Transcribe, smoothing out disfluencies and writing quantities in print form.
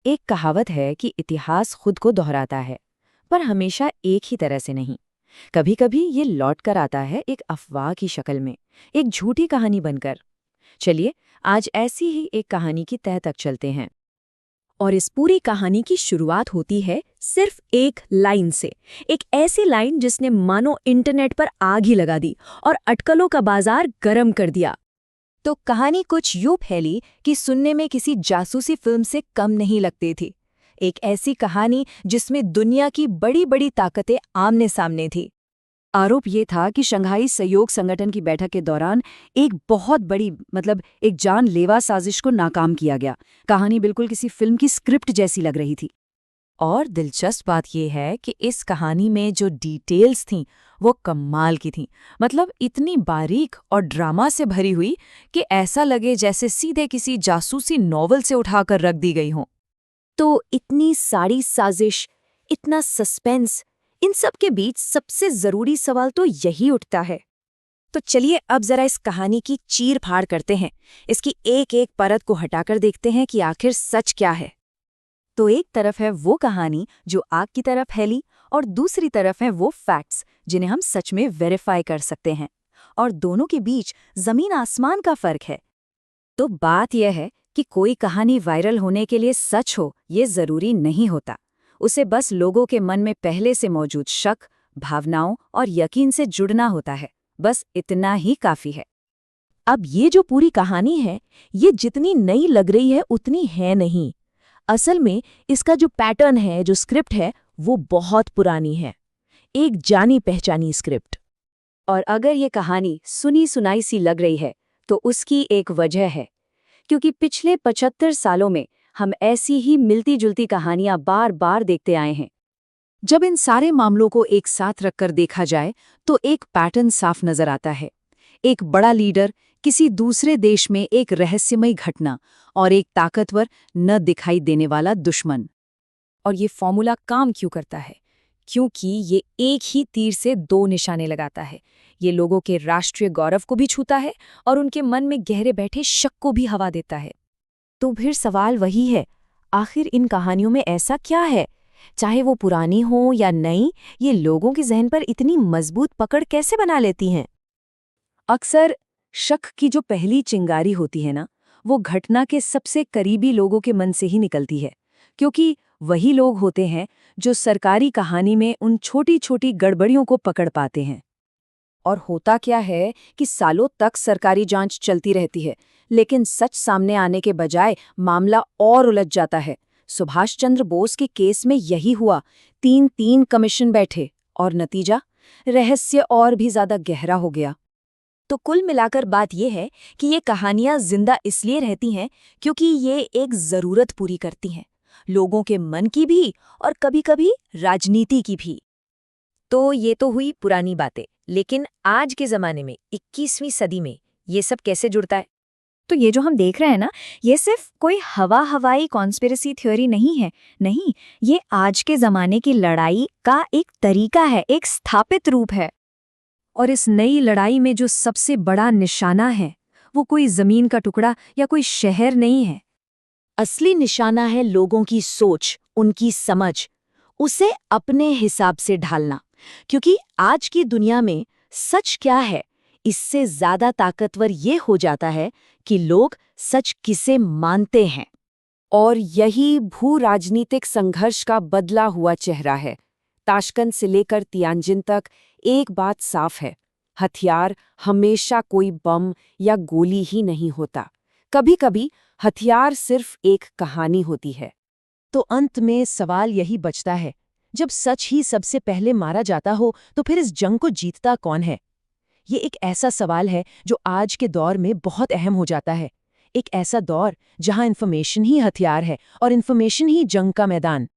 एक कहावत है कि इतिहास खुद को दोहराता है, पर हमेशा एक ही तरह से नहीं। कभी कभी ये लौट कर आता है एक अफवाह की शक्ल में, एक झूठी कहानी बनकर। चलिए, आज ऐसी ही एक कहानी की तह तक चलते हैं। और इस पूरी कहानी की शुरुआत होती है सिर्फ एक लाइन से। एक ऐसी लाइन जिसने मानो इंटरनेट पर आग ही लगा दी और अटकलों का बाजार गर्म कर दिया। तो कहानी कुछ यूं फैली कि सुनने में किसी जासूसी फिल्म से कम नहीं लगती थी। एक ऐसी कहानी जिसमें दुनिया की बड़ी बड़ी ताकतें आमने सामने थी। आरोप ये था कि शंघाई सहयोग संगठन की बैठक के दौरान एक बहुत बड़ी एक जानलेवा साजिश को नाकाम किया गया। कहानी बिल्कुल किसी फिल्म की स्क्रिप्ट जैसी लग रही थी। और दिलचस्प बात यह है कि इस कहानी में जो डिटेल्स थीं वो कमाल की थीं। इतनी बारीक और ड्रामा से भरी हुई कि ऐसा लगे जैसे सीधे किसी जासूसी नॉवल से उठाकर रख दी गई हों। तो इतनी सारी साजिश, इतना सस्पेंस, इन सब के बीच सबसे जरूरी सवाल तो यही उठता है। तो चलिए अब जरा इस कहानी की चीर फाड़ करते हैं। इसकी एक एक परत को हटाकर देखते हैं कि आखिर सच क्या है। तो एक तरफ है वो कहानी जो आग की तरफ फैली, और दूसरी तरफ है वो फैक्ट्स जिन्हें हम सच में वेरीफाई कर सकते हैं। और दोनों के बीच जमीन आसमान का फर्क है। तो बात यह है कि कोई कहानी वायरल होने के लिए सच हो ये जरूरी नहीं होता। उसे बस लोगों के मन में पहले से मौजूद शक, भावनाओं और यकीन से जुड़ना होता है। बस इतना ही काफी है। अब ये जो पूरी कहानी है, ये जितनी नई लग रही है उतनी है नहीं। असल में इसका जो पैटर्न है, जो स्क्रिप्ट है, वो बहुत पुरानी है। एक जानी पहचानी स्क्रिप्ट। और अगर ये कहानी सुनी सुनाई सी लग रही है तो उसकी एक वजह है, क्योंकि पिछले 75 सालों में हम ऐसी ही मिलती जुलती कहानियां बार बार देखते आए हैं। जब इन सारे मामलों को एक साथ रखकर देखा जाए तो एक पैटर्न साफ नजर आता है। एक बड़ा लीडर, किसी दूसरे देश में एक रहस्यमयी घटना, और एक ताकतवर न दिखाई देने वाला दुश्मन। और ये फॉर्मूला काम क्यों करता है? क्योंकि ये एक ही तीर से दो निशाने लगाता है। ये लोगों के राष्ट्रीय गौरव को भी छूता है और उनके मन में गहरे बैठे शक को भी हवा देता है। तो फिर सवाल वही है, आखिर इन कहानियों में ऐसा क्या है? चाहे वो पुरानी हो या नई, ये लोगों के जहन पर इतनी मजबूत पकड़ कैसे बना लेती हैं? अक्सर शक की जो पहली चिंगारी होती है ना, वो घटना के सबसे करीबी लोगों के मन से ही निकलती है। क्योंकि वही लोग होते हैं जो सरकारी कहानी में उन छोटी छोटी गड़बड़ियों को पकड़ पाते हैं। और होता क्या है कि सालों तक सरकारी जांच चलती रहती है, लेकिन सच सामने आने के बजाय मामला और उलझ जाता है। सुभाष चंद्र बोस के केस में यही हुआ। 3 कमीशन बैठे और नतीजा, रहस्य और भी ज्यादा गहरा हो गया। तो कुल मिलाकर बात यह है कि ये कहानियां जिंदा इसलिए रहती हैं क्योंकि ये एक जरूरत पूरी करती हैं, लोगों के मन की भी और कभी-कभी राजनीति की भी। तो ये तो हुई पुरानी बातें, लेकिन आज के जमाने में 21वीं सदी में ये सब कैसे जुड़ता है? तो ये जो हम देख रहे हैं ना, ये सिर्फ कोई हवाई कॉन्स्पिरेसी थ्योरी नहीं है। नहीं, ये आज के जमाने की लड़ाई का एक तरीका है, एक स्थापित रूप है। और इस नई लड़ाई में जो सबसे बड़ा निशाना है, वो कोई जमीन का टुकड़ा या कोई शहर नहीं है। असली निशाना है लोगों की सोच, उनकी समझ, उसे अपने हिसाब से ढालना। क्योंकि आज की दुनिया में सच क्या है, इससे ज्यादा ताकतवर ये हो जाता है कि लोग सच किसे मानते हैं। और यही भू राजनीतिक संघर्ष का बदला हुआ चेहरा है। ताशकंद से लेकर तियानजिन तक एक बात साफ है, हथियार हमेशा कोई बम या गोली ही नहीं होता। कभी-कभी हथियार सिर्फ एक कहानी होती है। तो अंत में सवाल यही बचता है, जब सच ही सबसे पहले मारा जाता हो तो फिर इस जंग को जीतता कौन है? ये एक ऐसा सवाल है जो आज के दौर में बहुत अहम हो जाता है। एक ऐसा दौर जहां इन्फॉर्मेशन ही हथियार है और इन्फॉर्मेशन ही जंग का मैदान।